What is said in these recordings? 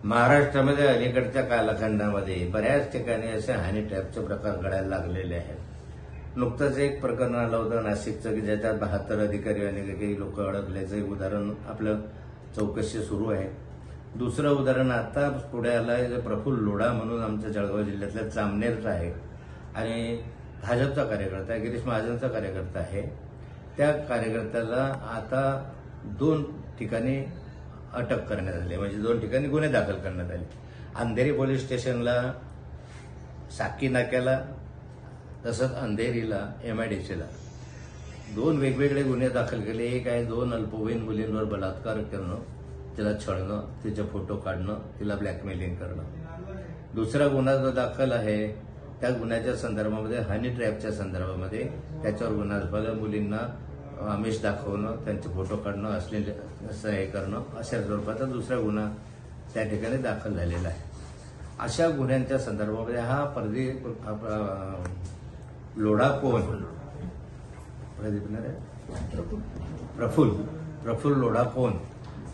महाराष्ट्रामध्ये अलीकडच्या कालखंडामध्ये बऱ्याच ठिकाणी असे हनी ट्रॅपचे प्रकार घडायला लागलेले आहेत। नुकतंच एक प्रकरण आलं होतं नाशिकचं की ज्याच्यात 72 अधिकारी आणि काही लोक अडकल्याचं एक उदाहरण आपलं चौकशी सुरू आहे। दुसरं उदाहरण आता पुढे आलं प्रफुल्ल लोढा म्हणून आमच्या जळगाव जिल्ह्यातल्या जामनेरचा आहे आणि भाजपचा कार्यकर्ता आहे, गिरीश महाजनचा कार्यकर्ता आहे। त्या कार्यकर्त्याला आता 2 ठिकाणी अटक करण्यात आली, म्हणजे 2 ठिकाणी गुन्हे दाखल करण्यात आले। अंधेरी पोलीस स्टेशनला, साकी नाक्याला, तसंच अंधेरीला MIDCला 2 वेगवेगळे गुन्हे दाखल केले। एक आहे 2 अल्पवयीन मुलींवर बलात्कार करणं, तिला छळणं, तिचे फोटो काढणं, तिला ब्लॅकमेलिंग करणं। दुसरा गुन्हा जो दाखल आहे त्या गुन्ह्याच्या संदर्भामध्ये हनी ट्रॅपच्या संदर्भामध्ये त्याच्यावर गुन्हा दाखल, मुलींना आमिष दाखवणं, त्यांचे फोटो काढणं, अश्लील असं हे करणं, अशा स्वरूपाचा दुसरा गुन्हा त्या ठिकाणी दाखल झालेला आहे। अशा गुन्ह्यांच्या संदर्भामध्ये हा लोढा कोण, प्रफुल्ल लोढा कोण,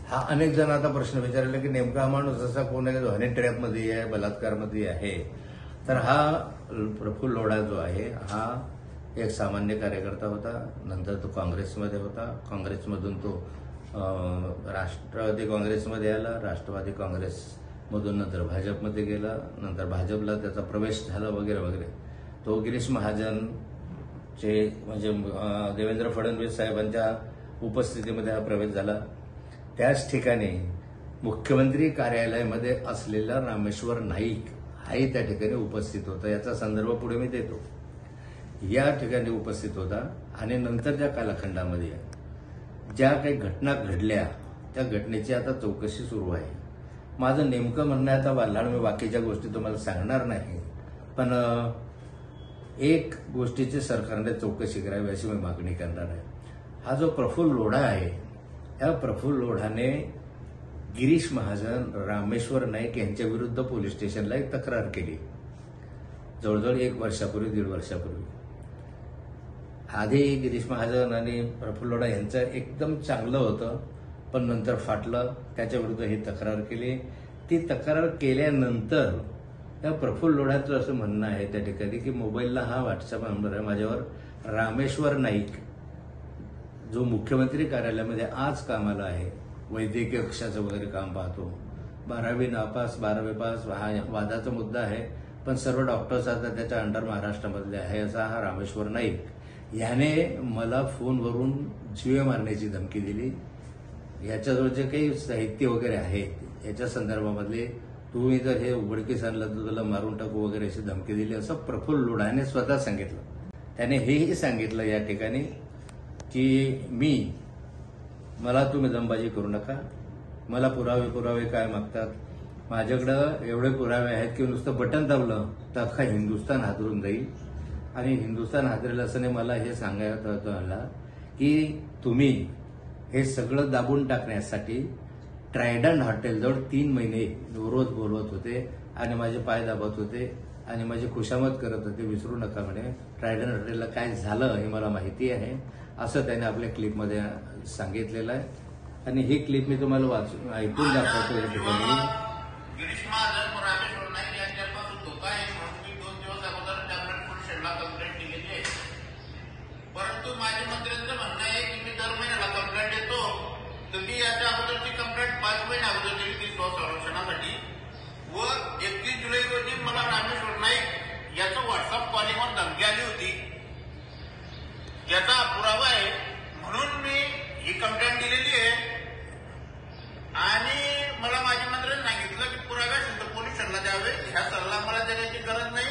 हा अनेक जण आता प्रश्न विचारले की नेमका हा माणूस असा कोण आहे जो हनी ट्रॅपमध्ये आहे, बलात्कारमध्ये आहे। तर हा प्रफुल्ल लोढा जो आहे हा एक सामान्य कार्यकर्ता होता, नंतर तो काँग्रेसमध्ये होता, काँग्रेसमधून तो राष्ट्रवादी काँग्रेसमध्ये आला, राष्ट्रवादी काँग्रेसमधून नंतर भाजपमध्ये गेला, नंतर भाजपला त्याचा प्रवेश झाला वगैरे वगैरे। तो गिरीश महाजनचे म्हणजे देवेंद्र फडणवीस साहेबांच्या उपस्थितीमध्ये हा प्रवेश झाला। त्याच ठिकाणी मुख्यमंत्री कार्यालयामध्ये असलेला रामेश्वर नाईक हाही त्या ठिकाणी उपस्थित होता, याचा संदर्भ पुढे मी देतो। या ठिकाणी उपस्थित होता आणि नंतरच्या कालखंडामध्ये ज्या काही घटना घडल्या त्या घटनेची आता चौकशी सुरू आहे। माझं नेमकं म्हणणं आता वाढलं, मी बाकीच्या गोष्टी तुम्हाला सांगणार नाही, पण एक गोष्टीची सरकारने चौकशी करावी अशी मी मागणी करणार आहे। हा जो प्रफुल्ल लोढा आहे, या प्रफुल्ल लोढाने गिरीश महाजन, रामेश्वर नाईक यांच्या विरुद्ध पोलीस स्टेशनला एक तक्रार केली, जवळजवळ 1 वर्षापूर्वी, 1.5 वर्षापूर्वी। आधी गिरीश महाजन आणि प्रफुल्ल लोढा यांचं एकदम चांगलं होतं, पण नंतर फाटलं, त्याच्या विरुद्ध ही तक्रार केली। ती तक्रार केल्यानंतर त्या प्रफुल्ल लोढाचं असं म्हणणं आहे त्या ठिकाणी की मोबाईलला हा व्हॉट्सअप नंबर आहे माझ्यावर, रामेश्वर नाईक जो मुख्यमंत्री कार्यालयामध्ये आज कामाला आहे, वैद्यकीय कक्षाचं वगैरे काम पाहतो, 12वी नापास, 12वी पास, हा वादाचा मुद्दा आहे, पण सर्व डॉक्टर्स आता त्याच्या अंडर महाराष्ट्रामधले आहे असा हा रामेश्वर नाईक याने मला फोनवरून जीवे मारण्याची धमकी दिली। याच्याजवळ जे काही साहित्य वगैरे आहे याच्या संदर्भामधले, तुम्ही जर हे उघडकीस आणलं तर तुला मारून टाकू वगैरे अशी धमकी दिली, असं प्रफुल्ल लोढाने स्वतः सांगितलं। त्याने हेही सांगितलं या ठिकाणी की मला तुम्ही दमबाजी करू नका, मला पुरावे काय मागतात, माझ्याकडं एवढे पुरावे आहेत की नुसतं बटन दाबलं तर अख्खा हिंदुस्थान हादरून जाईल। आणि हिंदुस्थान हादरेल असं नाही, मला हे सांगायचं होतं मला की तुम्ही हे सगळं दाबून टाकण्यासाठी ट्रायडंट हॉटेलजवळ 3 महिने रोज बोलवत होते आणि माझे पाय दाबत होते आणि माझी खुशामत करत होते, विसरू नका म्हणे। ट्रायडंट हॉटेलला काय झालं हे मला माहिती आहे, असं त्याने आपल्या क्लिपमध्ये सांगितलेलं आहे। आणि ही क्लिप मी तुम्हाला ऐकून दाखवतो या ठिकाणी। गिरीश महाजन व रामेश्वर नाईक यांच्यापासून धोका आहे म्हणून मी 2 दिवस अगोदर टॅबलेट पोलिसांना कंप्लेंट दिलेली आहे, परंतु माझ्या मंत्र्यांचं म्हणणं आहे की मी दर महिन्याला कंप्लेंट देतो, तर मी याच्या अगोदरची कंप्लेंट 5 महिने अगोदर दिली ती स्वसंरक्षणासाठी। व 31 जुलै रोजी मला रामेश्वर नाईक याचं व्हॉट्सअप कॉलिंगवर धमकी आली होती, याचा पुरावा आहे म्हणून मी ही कंप्लेंट दिलेली आहे। आणि मला माझ्या मंत्र्यांनी सांगितलं की पुरावे असेल तर पोलिसांना द्यावे, ह्या सल्ला मला देण्याची गरज नाही,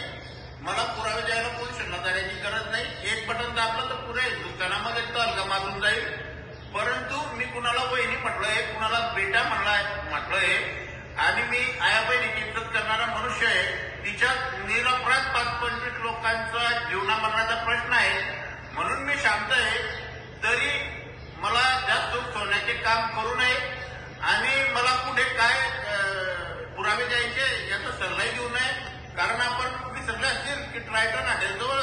मला पुरावे द्यायला पोलिसांना देण्याची गरज नाही। एक बटन दाबलं तर पुऱ्या हिंदुस्थानामध्ये तलगा मारून जाईल, परंतु मी कुणाला वहिनी म्हटलंय, कुणाला बेटा म्हटलंय आणि मी आया बहिणीची इज्जत करणारा मनुष्य आहे। तिच्या निरपराध 5-25 लोकांचा जीवनामरणाचा प्रश्न आहे म्हणून मी शांत आहे, तरी मला जास्त सोडण्याचे काम करू नये आणि मला पुढे काय पुरावे द्यायचे याचा सल्लाही देऊ नये। कारण आपण विसरले असतील की ट्रायडंट हॉटेलजवळ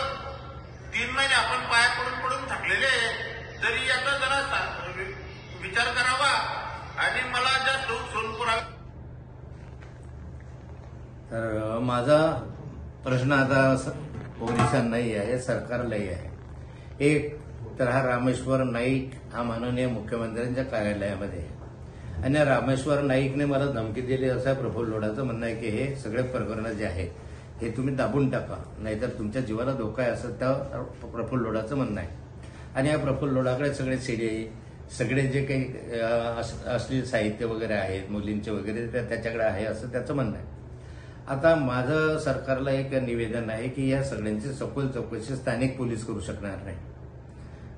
3 महिने आपण पाया पडून थकलेले, तरी याचा जरा विचार करावा आणि मला जास्त सोन पुरावे तर माझा प्रश्न आता पोलिसांनाही आहे, सरकारलाही आहे. एक तर हा रामेश्वर नाईक हा माननीय मुख्यमंत्र्यांच्या कार्यालयामध्ये आहे आणि रामेश्वर नाईकने मला धमकी दिली असं आहे. प्रफुल्ल लोढाचं म्हणणं आहे की हे सगळे प्रकरणं जे आहेत हे तुम्ही दाबून टाका, नाहीतर तुमच्या जीवाला धोका आहे, असं त्या प्रफुल्ल लोढाचं म्हणणं आहे. आणि या प्रफुल्ल लोढाकडे सगळे सीडी, सगळे जे काही अश्लील साहित्य वगैरे आहेत मुलींचे वगैरे त्याच्याकडे आहे असं त्याचं म्हणणं आहे. आता माझं सरकारला एक निवेदन आहे की या सगळ्यांची सखोल चौकशी स्थानिक पोलीस करू शकणार नाही.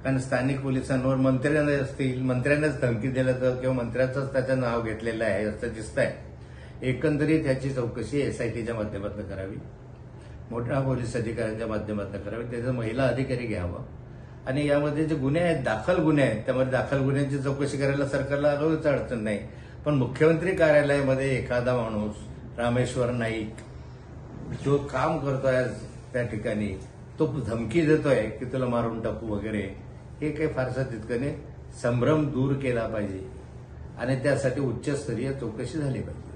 कारण स्थानिक पोलिसांवर मंत्र्यांनाच धमकी दिलं तर किंवा मंत्र्याचंच त्याचं नाव घेतलेलं आहे असं दिसत आहे. एकंदरीत ह्याची चौकशी एसआयटीच्या माध्यमातून करावी, मोठ्या पोलीस अधिकाऱ्यांच्या माध्यमातून करावी, त्याचं महिला अधिकारी घ्यावा. आणि यामध्ये जे गुन्हे आहेत, दाखल गुन्हे आहेत, त्यामध्ये दाखल गुन्ह्यांची चौकशी करायला सरकारला आलोच अडचण नाही. पण मुख्यमंत्री कार्यालयामध्ये एखादा माणूस रामेश्वर नाईक जो काम करतोय त्या ठिकाणी, तो धमकी देतोय की तुला मारून टाकू वगैरे, हे काही फारसं तितकं संभ्रम दूर केला पाहिजे आणि त्यासाठी उच्चस्तरीय चौकशी झाली पाहिजे.